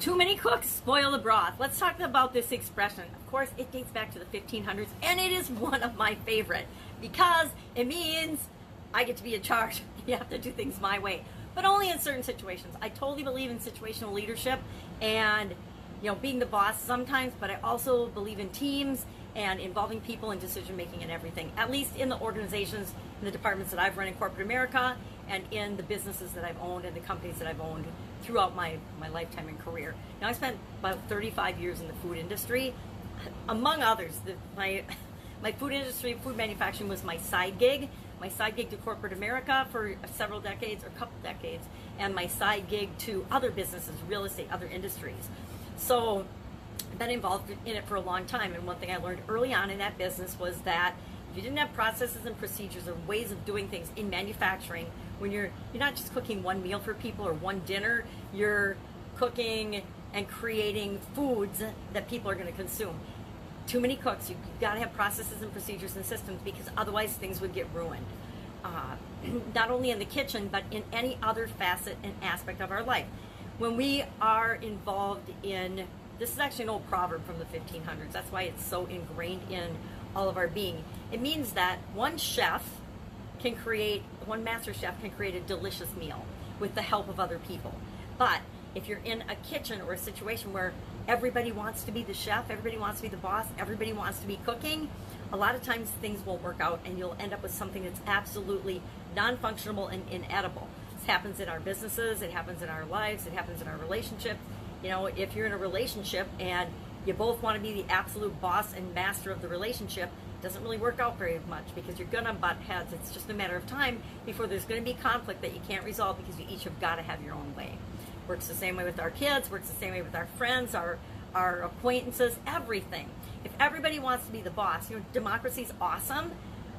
Too many cooks spoil the broth. Let's talk about this expression. Of course, it dates back to the 1500s, and it is one of my favorite because it means I get to be in charge. You have to do things my way, but only in certain situations. I totally believe in situational leadership and being the boss sometimes, but I also believe in teams and involving people in decision making and everything, at least in the organizations, in the departments that I've run in corporate America, and in the businesses that I've owned and the companies that I've owned throughout my lifetime and career. Now, I spent about 35 years in the food industry. Among others, my food industry, food manufacturing was my side gig. My side gig to corporate America for several decades, or a couple decades, and my side gig to other businesses, real estate, other industries. So I've been involved in it for a long time, and one thing I learned early on in that business was that if you didn't have processes and procedures or ways of doing things in manufacturing, when you're not just cooking one meal for people or one dinner, you're cooking and creating foods that people are going to consume. Too many cooks. You've got to have processes and procedures and systems, because otherwise things would get ruined. Not only in the kitchen, but in any other facet and aspect of our life. When we are involved in, this is actually an old proverb from the 1500s, that's why it's so ingrained in all of our being. It means that one master chef can create a delicious meal with the help of other people. But if you're in a kitchen or a situation where everybody wants to be the chef, everybody wants to be the boss, everybody wants to be cooking, a lot of times things won't work out and you'll end up with something that's absolutely non-functional and inedible. This happens in our businesses, it happens in our lives, it happens in our relationships. If you're in a relationship and you both want to be the absolute boss and master of the relationship, it doesn't really work out very much, because you're gonna butt heads. It's just a matter of time before there's going to be conflict that you can't resolve, because you each have got to have your own way. Works the same way with our kids, works the same way with our friends, our acquaintances, everything. If everybody wants to be the boss, democracy's awesome,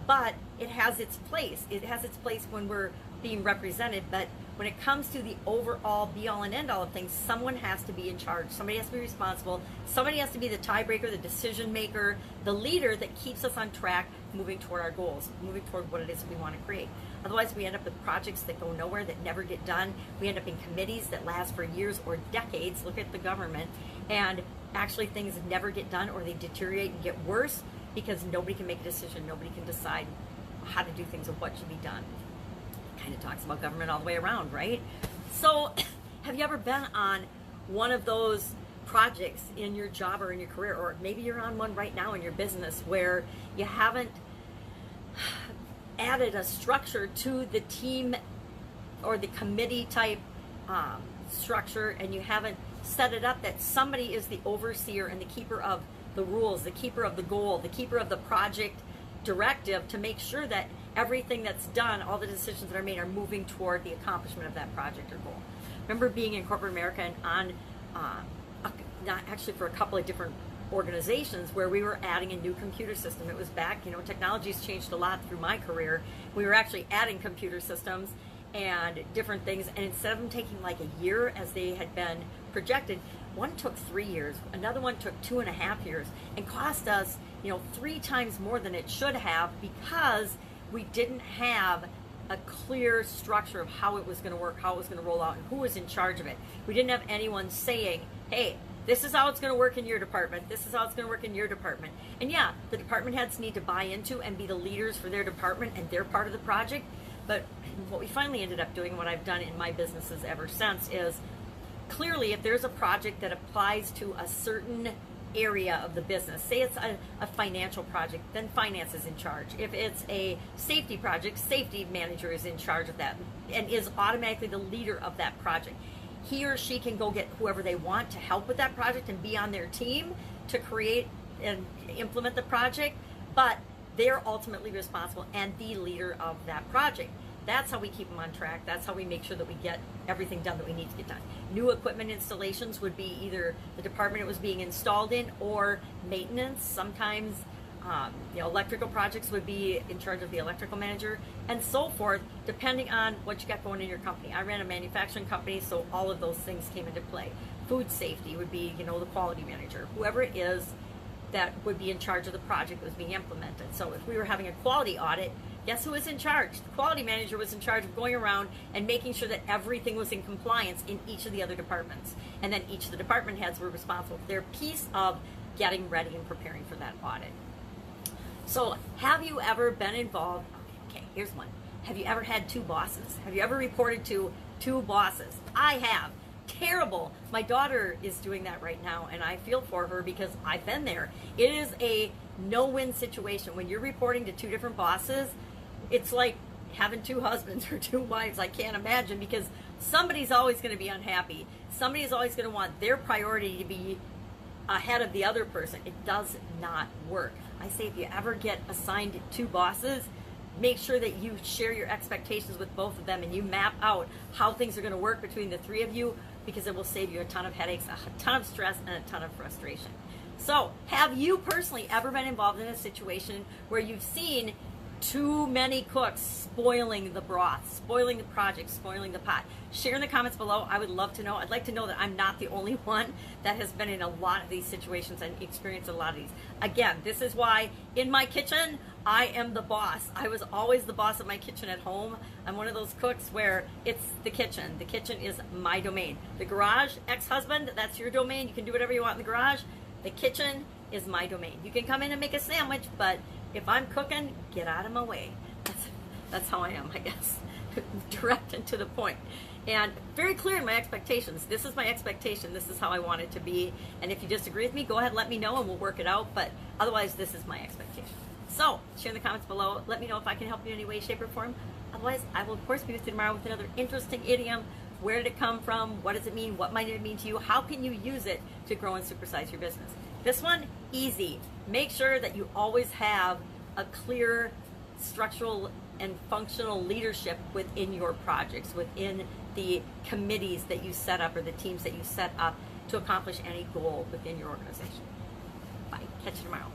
but it has its place. It has its place when we're being represented, but when it comes to the overall be-all and end-all of things, someone has to be in charge. Somebody has to be responsible. Somebody has to be the tiebreaker, the decision maker, the leader that keeps us on track, moving toward our goals, moving toward what it is we want to create. Otherwise, we end up with projects that go nowhere, that never get done. We end up in committees that last for years or decades. Look at the government. And actually things never get done, or they deteriorate and get worse because nobody can make a decision. Nobody can decide how to do things or what should be done. Kind of talks about government all the way around, right? So have you ever been on one of those projects in your job or in your career, or maybe you're on one right now in your business, where you haven't added a structure to the team or the committee type structure, and you haven't set it up that somebody is the overseer and the keeper of the rules, the keeper of the goal, the keeper of the project directive, to make sure that everything that's done, all the decisions that are made, are moving toward the accomplishment of that project or goal. Remember being in corporate America and on, not actually for a couple of different organizations, where we were adding a new computer system. It was back, technology's changed a lot through my career. We were actually adding computer systems and different things, and instead of them taking like a year as they had been projected, one took 3 years, another one took 2.5 years, and cost us 3 times more than it should have, because we didn't have a clear structure of how it was going to work, how it was going to roll out, and who was in charge of it. We didn't have anyone saying, hey, this is how it's going to work in your department, this is how it's going to work in your department. And yeah, the department heads need to buy into and be the leaders for their department and their part of the project. But what we finally ended up doing, what I've done in my businesses ever since, is clearly if there's a project that applies to a certain area of the business, say it's a financial project, then finance is in charge. If it's a safety project, safety manager is in charge of that and is automatically the leader of that project. He or she can go get whoever they want to help with that project and be on their team to create and implement the project, but they're ultimately responsible and the leader of that project. That's how we keep them on track. That's how we make sure that we get everything done that we need to get done. New equipment installations would be either the department it was being installed in, or maintenance. Sometimes electrical projects would be in charge of the electrical manager, and so forth, depending on what you got going in your company. I ran a manufacturing company, so all of those things came into play. Food safety would be, the quality manager. Whoever it is that would be in charge of the project that was being implemented. So if we were having a quality audit, Guess who was in charge? The quality manager was in charge of going around and making sure that everything was in compliance in each of the other departments. And then each of the department heads were responsible for their piece of getting ready and preparing for that audit. So have you ever been involved? Okay, here's one. Have you ever had two bosses? Have you ever reported to two bosses? I have. Terrible. My daughter is doing that right now, and I feel for her because I've been there. It is a no-win situation. When you're reporting to two different bosses, it's like having two husbands or two wives. I can't imagine, because somebody's always going to be unhappy. Somebody is always going to want their priority to be ahead of the other person. It does not work. I say if you ever get assigned two bosses, make sure that you share your expectations with both of them and you map out how things are going to work between the three of you, because it will save you a ton of headaches, a ton of stress, and a ton of frustration. So, have you personally ever been involved in a situation where you've seen too many cooks spoiling the broth, spoiling the project, spoiling the pot? Share in the comments below. I would love to know. I'd like to know that I'm not the only one that has been in a lot of these situations and experienced a lot of these. Again, this is why in my kitchen, I am the boss. I was always the boss of my kitchen at home. I'm one of those cooks where it's the kitchen. The kitchen is my domain. The garage, ex-husband, that's your domain. You can do whatever you want in the garage. The kitchen is my domain. You can come in and make a sandwich, but if I'm cooking, get out of my way. That's how I am, I guess. Direct and to the point. And very clear in my expectations. This is my expectation. This is how I want it to be. And if you disagree with me, go ahead and let me know and we'll work it out. But otherwise, this is my expectation. So, share in the comments below. Let me know if I can help you in any way, shape, or form. Otherwise, I will, of course, be with you tomorrow with another interesting idiom. Where did it come from? What does it mean? What might it mean to you? How can you use it to grow and supersize your business? This one, easy. Make sure that you always have a clear structural and functional leadership within your projects, within the committees that you set up or the teams that you set up to accomplish any goal within your organization. Bye. Catch you tomorrow.